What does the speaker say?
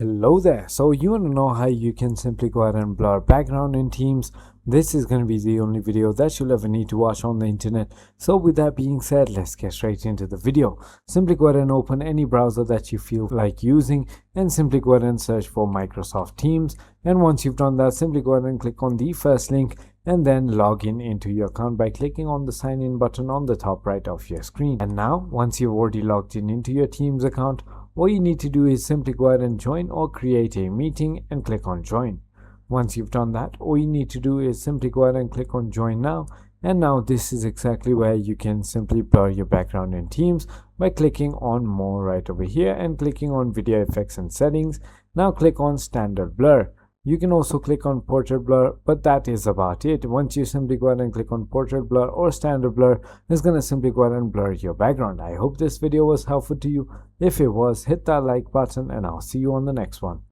Hello there. So you want to know how you can simply go ahead and blur background in Teams? This is going to be the only video that you'll ever need to watch on the internet. So with that being said, let's get straight into the video. Simply go ahead and open any browser that you feel like using and simply go ahead and search for Microsoft Teams. And once you've done that, simply go ahead and click on the first link and then log in into your account by clicking on the sign in button on the top right of your screen. And now, once you've already logged in into your Teams account, all you need to do is simply go ahead and join or create a meeting and click on join. Once you've done that, all you need to do is simply go ahead and click on join now. And now this is exactly where you can simply blur your background in Teams by clicking on more right over here and clicking on video effects and settings. Now click on standard blur. You can also click on portrait blur, but that is about it. Once you simply go ahead and click on portrait blur or standard blur, it's going to simply go ahead and blur your background. I hope this video was helpful to you. If it was, hit that like button and I'll see you on the next one.